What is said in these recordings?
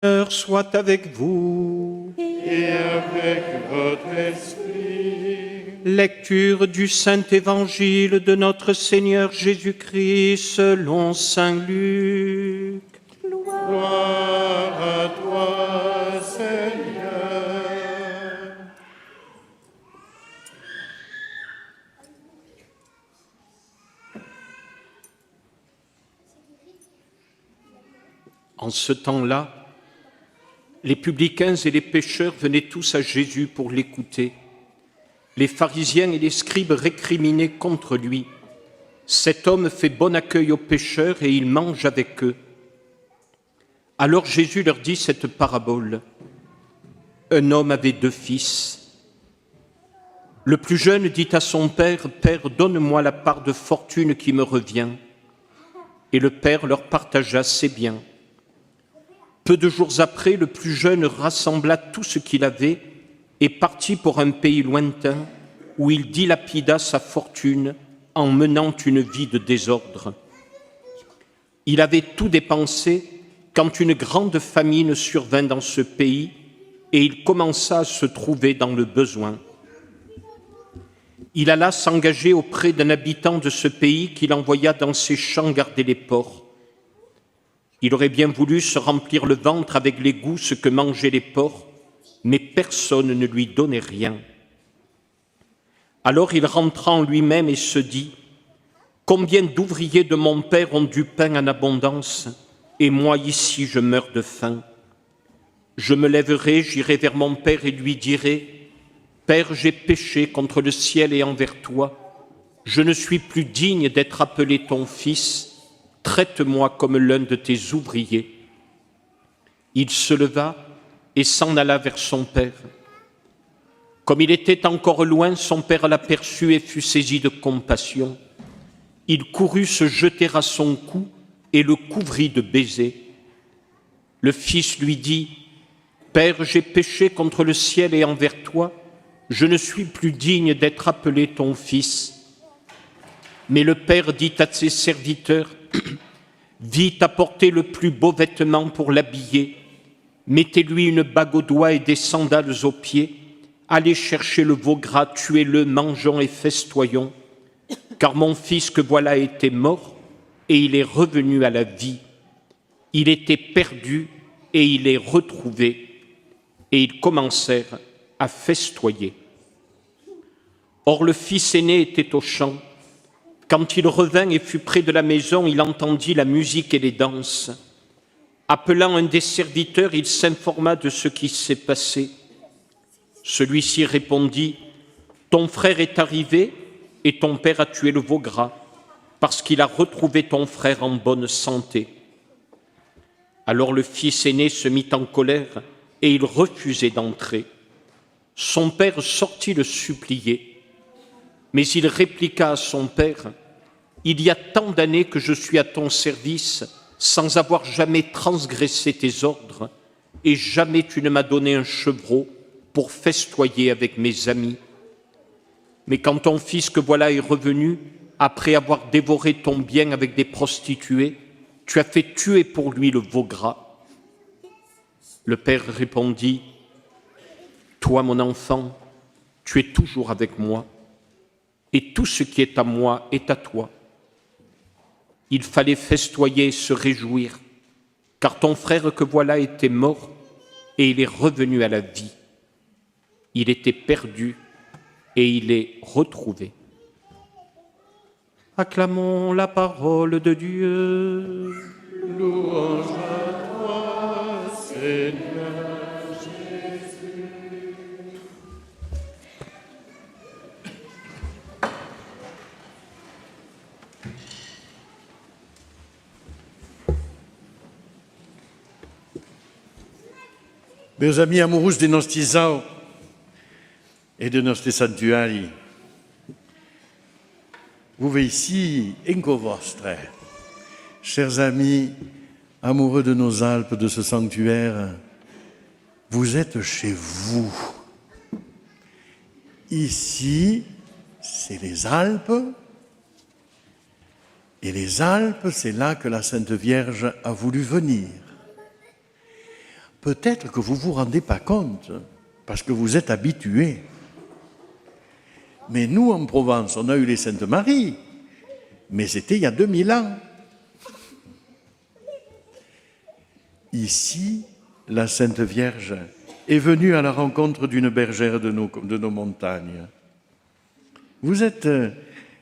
Seigneur soit avec vous. Et avec votre esprit. Lecture du Saint-Évangile de notre Seigneur Jésus-Christ selon saint Luc. Gloire à toi, Seigneur. En ce temps-là, les publicains et les pécheurs venaient tous à Jésus pour l'écouter. Les pharisiens et les scribes récriminaient contre lui. Cet homme fait bon accueil aux pécheurs et il mange avec eux. Alors Jésus leur dit cette parabole. Un homme avait 2 fils. Le plus jeune dit à son père, « Père, donne-moi la part de fortune qui me revient. » Et le père leur partagea ses biens. Peu de jours après, le plus jeune rassembla tout ce qu'il avait et partit pour un pays lointain où il dilapida sa fortune en menant une vie de désordre. Il avait tout dépensé quand une grande famine survint dans ce pays et il commença à se trouver dans le besoin. Il alla s'engager auprès d'un habitant de ce pays qu'il envoya dans ses champs garder les porcs. Il aurait bien voulu se remplir le ventre avec les gousses que mangeaient les porcs, mais personne ne lui donnait rien. Alors il rentra en lui-même et se dit « Combien d'ouvriers de mon père ont du pain en abondance, et moi ici je meurs de faim. Je me lèverai, j'irai vers mon père et lui dirai « Père, j'ai péché contre le ciel et envers toi. Je ne suis plus digne d'être appelé ton fils. Traite-moi comme l'un de tes ouvriers. » Il se leva et s'en alla vers son père. Comme il était encore loin, son père l'aperçut et fut saisi de compassion. Il courut se jeter à son cou et le couvrit de baisers. Le fils lui dit « Père, j'ai péché contre le ciel et envers toi. Je ne suis plus digne d'être appelé ton fils. » Mais le père dit à ses serviteurs « Vite apportez le plus beau vêtement pour l'habiller. Mettez-lui une bague au doigt et des sandales aux pieds. Allez chercher le veau gras, tuez-le, mangeons et festoyons. Car mon fils que voilà était mort et il est revenu à la vie. Il était perdu et il est retrouvé. » Et ils commencèrent à festoyer. Or le fils aîné était au champ. Quand il revint et fut près de la maison, il entendit la musique et les danses. Appelant un des serviteurs, il s'informa de ce qui s'est passé. Celui-ci répondit « Ton frère est arrivé et ton père a tué le veau gras, parce qu'il a retrouvé ton frère en bonne santé. » Alors le fils aîné se mit en colère et il refusait d'entrer. Son père sortit le supplier, mais il répliqua à son père « Il y a tant d'années que je suis à ton service sans avoir jamais transgressé tes ordres, et jamais tu ne m'as donné un chevreau pour festoyer avec mes amis. Mais quand ton fils que voilà est revenu, après avoir dévoré ton bien avec des prostituées, tu as fait tuer pour lui le veau gras. » Le père répondit « Toi, mon enfant, tu es toujours avec moi, et tout ce qui est à moi est à toi. Il fallait festoyer et se réjouir, car ton frère que voilà était mort, et il est revenu à la vie. Il était perdu, et il est retrouvé. » Acclamons la parole de Dieu. Louange à toi, Seigneur Jésus. Meus amis amorosos de nostre Isao e de nostre santuari, vous ici enco vostre, chers amis amoureux de nos Alpes, de ce sanctuaire, vous êtes chez vous. Ici, c'est les Alpes, et les Alpes, c'est là que la Sainte Vierge a voulu venir. Peut-être que vous ne vous rendez pas compte, parce que vous êtes habitués. Mais nous, en Provence, on a eu les Saintes Maries, mais c'était il y a 2000 ans. Ici, la Sainte Vierge est venue à la rencontre d'une bergère de nos montagnes. Vous êtes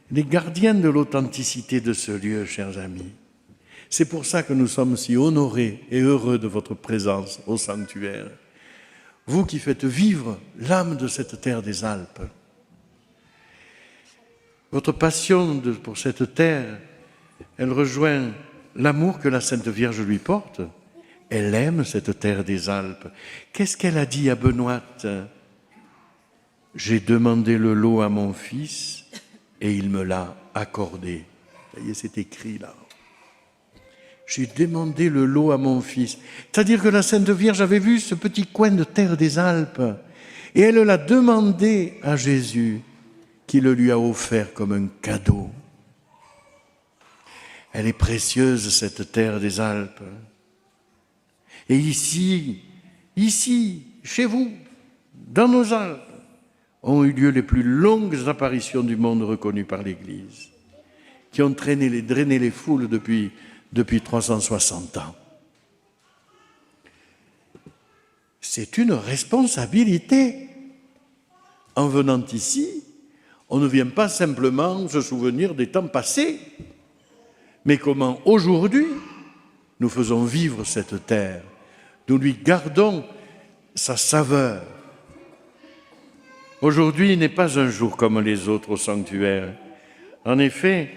les gardiens de l'authenticité de ce lieu, chers amis. C'est pour ça que nous sommes si honorés et heureux de votre présence au sanctuaire. Vous qui faites vivre l'âme de cette terre des Alpes. Votre passion pour cette terre, elle rejoint l'amour que la Sainte Vierge lui porte. Elle aime cette terre des Alpes. Qu'est-ce qu'elle a dit à Benoît ? J'ai demandé le lot à mon fils et il me l'a accordé. Ça y est, c'est écrit là. J'ai demandé le lot à mon fils. C'est-à-dire que la Sainte Vierge avait vu ce petit coin de terre des Alpes et elle l'a demandé à Jésus qui le lui a offert comme un cadeau. Elle est précieuse, cette terre des Alpes. Et ici, chez vous, dans nos Alpes, ont eu lieu les plus longues apparitions du monde reconnues par l'Église, qui ont drainé les foules depuis 360 ans. C'est une responsabilité. En venant ici, on ne vient pas simplement se souvenir des temps passés, mais comment aujourd'hui nous faisons vivre cette terre. Nous lui gardons sa saveur. Aujourd'hui n'est pas un jour comme les autres au sanctuaire. En effet,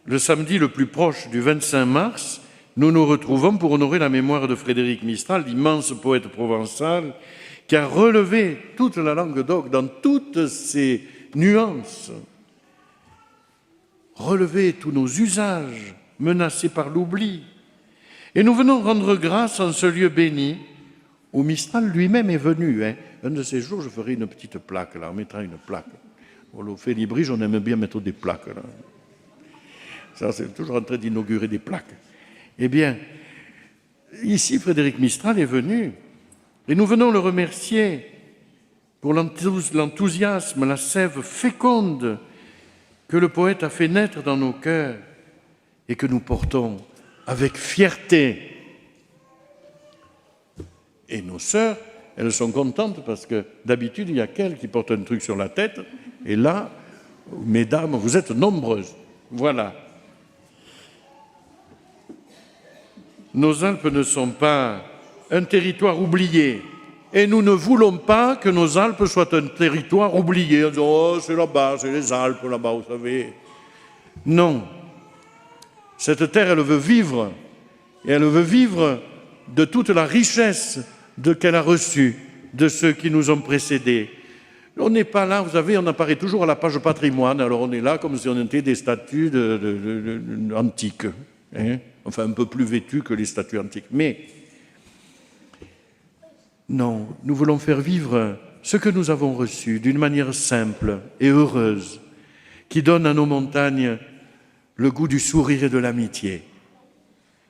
le samedi le plus proche du 25 mars, nous nous retrouvons pour honorer la mémoire de Frédéric Mistral, l'immense poète provençal, qui a relevé toute la langue d'oc dans toutes ses nuances, relevé tous nos usages menacés par l'oubli. Et nous venons rendre grâce en ce lieu béni où Mistral lui-même est venu. Un de ces jours, je ferai une petite plaque, là, on mettra une plaque. Au Félibrige, on aime bien mettre des plaques. Là. Ça, c'est toujours en train d'inaugurer des plaques. Eh bien, ici, Frédéric Mistral est venu et nous venons le remercier pour l'enthousiasme, la sève féconde que le poète a fait naître dans nos cœurs et que nous portons avec fierté. Et nos sœurs, elles sont contentes parce que d'habitude, il y a qu'elles qui portent un truc sur la tête. Et là, mesdames, vous êtes nombreuses. Voilà. Nos Alpes ne sont pas un territoire oublié. Et nous ne voulons pas que nos Alpes soient un territoire oublié. On dit, oh, c'est là-bas, c'est les Alpes là-bas, vous savez. Non. Cette terre, elle veut vivre. Et elle veut vivre de toute la richesse qu'elle a reçue de ceux qui nous ont précédés. On n'est pas là, vous savez, on apparaît toujours à la page patrimoine. Alors on est là comme si on était des statues antiques. Enfin, un peu plus vêtues que les statues antiques. Mais non, nous voulons faire vivre ce que nous avons reçu d'une manière simple et heureuse, qui donne à nos montagnes le goût du sourire et de l'amitié.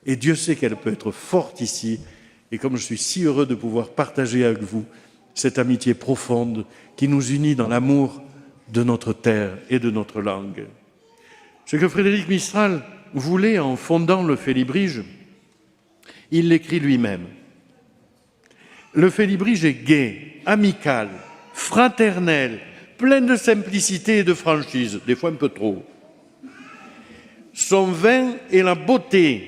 Et Dieu sait qu'elle peut être forte ici. Et comme je suis si heureux de pouvoir partager avec vous cette amitié profonde qui nous unit dans l'amour de notre terre et de notre langue. Ce que Frédéric Mistral voulait en fondant le Félibrige, il l'écrit lui-même. Le Félibrige est gai, amical, fraternel, plein de simplicité et de franchise, des fois un peu trop. Son vin est la beauté,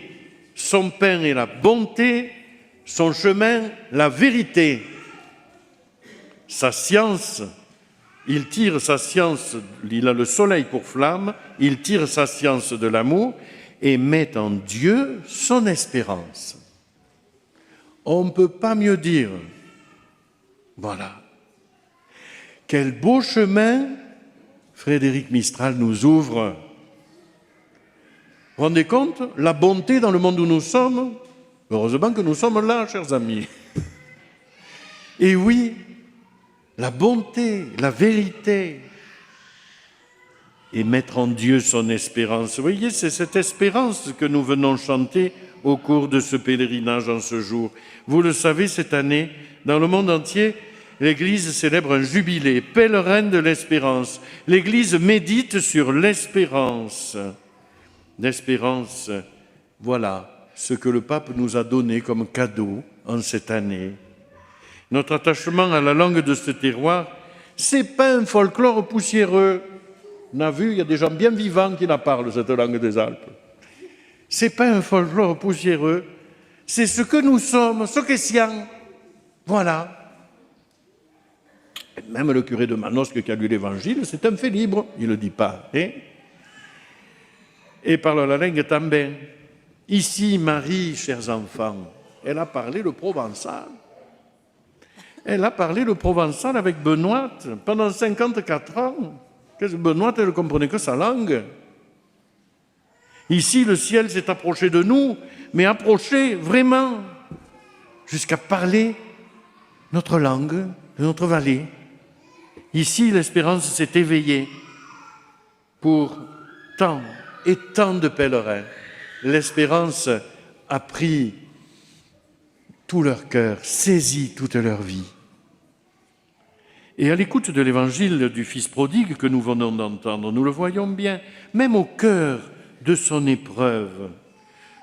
son pain est la bonté, son chemin, la vérité. Sa science, il tire sa science, il a le soleil pour flamme, il tire sa science de l'amour et met en Dieu son espérance. On ne peut pas mieux dire. Voilà. Quel beau chemin Frédéric Mistral nous ouvre. Vous vous rendez compte ? La bonté dans le monde où nous sommes, heureusement que nous sommes là, chers amis. Et oui, la bonté, la vérité, et mettre en Dieu son espérance. Vous voyez, c'est cette espérance que nous venons chanter au cours de ce pèlerinage en ce jour. Vous le savez, cette année, dans le monde entier, l'Église célèbre un jubilé, pèlerin de l'espérance. L'Église médite sur l'espérance. L'espérance, voilà ce que le pape nous a donné comme cadeau en cette année. Notre attachement à la langue de ce terroir, c'est pas un folklore poussiéreux. On a vu, il y a des gens bien vivants qui la parlent, cette langue des Alpes. C'est pas un folklore poussiéreux, c'est ce que nous sommes, ce qu'est sien. Voilà. Et même le curé de Manosque qui a lu l'Évangile, c'est un fait libre, il ne le dit pas. Et parle la langue tambien. Ici, Marie, chers enfants, elle a parlé le provençal. Elle a parlé le provençal avec Benoît pendant 54 ans. Benoît, elle ne comprenait que sa langue. Ici, le ciel s'est approché de nous, mais approché vraiment, jusqu'à parler notre langue de notre vallée. Ici, l'espérance s'est éveillée pour tant et tant de pèlerins. L'espérance a pris tout leur cœur, saisi toute leur vie. Et à l'écoute de l'évangile du Fils prodigue que nous venons d'entendre, nous le voyons bien, même au cœur de son épreuve,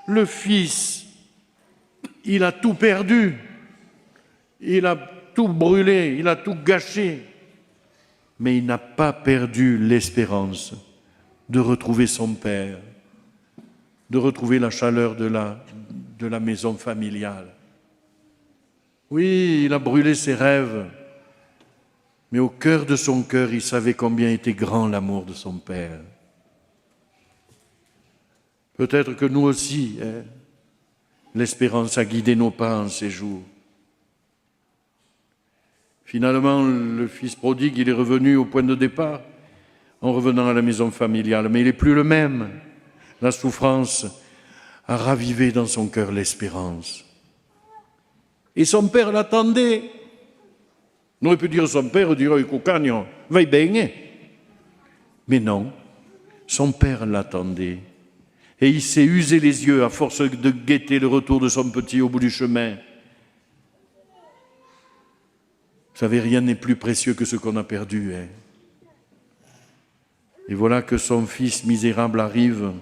le Fils, il a tout perdu, il a tout brûlé, il a tout gâché, mais il n'a pas perdu l'espérance de retrouver son Père, de retrouver la chaleur de la maison familiale. Oui, il a brûlé ses rêves, mais au cœur de son cœur, il savait combien était grand l'amour de son Père. Peut-être que nous aussi, l'espérance a guidé nos pas en ces jours. Finalement, le Fils prodigue, il est revenu au point de départ en revenant à la maison familiale, mais il n'est plus le même. La souffrance a ravivé dans son cœur l'espérance. Et son père l'attendait. On aurait pu dire son père, dirait Cocagno, va y baigner. Mais non, son père l'attendait. Et il s'est usé les yeux à force de guetter le retour de son petit au bout du chemin. Vous savez, rien n'est plus précieux que ce qu'on a perdu. Et voilà que son fils misérable arrive.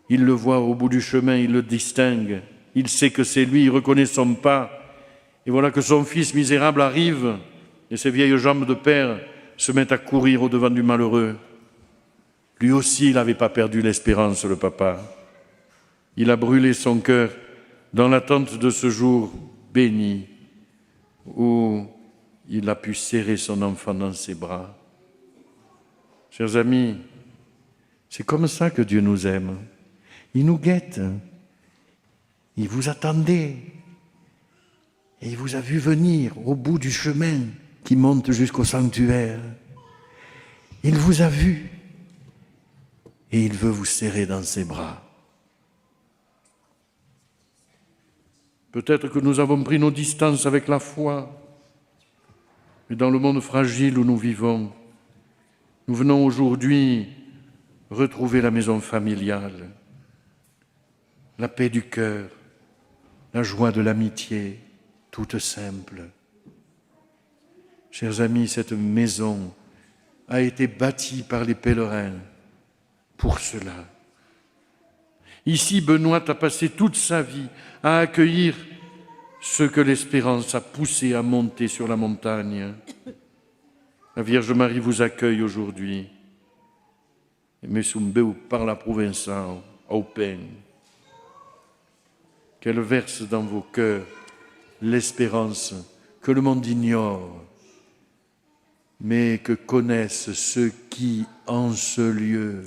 Il le voit au bout du chemin, il le distingue. Il sait que c'est lui, il reconnaît son pas. Et voilà que son fils misérable arrive et ses vieilles jambes de père se mettent à courir au-devant du malheureux. Lui aussi, il n'avait pas perdu l'espérance, le papa. Il a brûlé son cœur dans l'attente de ce jour béni où il a pu serrer son enfant dans ses bras. Chers amis, c'est comme ça que Dieu nous aime. Il nous guette. Il vous attendait. Et il vous a vu venir au bout du chemin qui monte jusqu'au sanctuaire. Il vous a vu et il veut vous serrer dans ses bras. Peut-être que nous avons pris nos distances avec la foi, mais dans le monde fragile où nous vivons, nous venons aujourd'hui retrouver la maison familiale, la paix du cœur, la joie de l'amitié, toute simple. Chers amis, cette maison a été bâtie par les pèlerins pour cela. Ici, Benoît a passé toute sa vie à accueillir ce que l'espérance a poussé à monter sur la montagne. La Vierge Marie vous accueille aujourd'hui. Mais sumbeu par la province au pain. Qu'elle verse dans vos cœurs l'espérance que le monde ignore, mais que connaissent ceux qui, en ce lieu,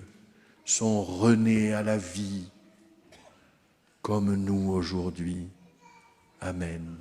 sont renés à la vie, comme nous aujourd'hui. Amen.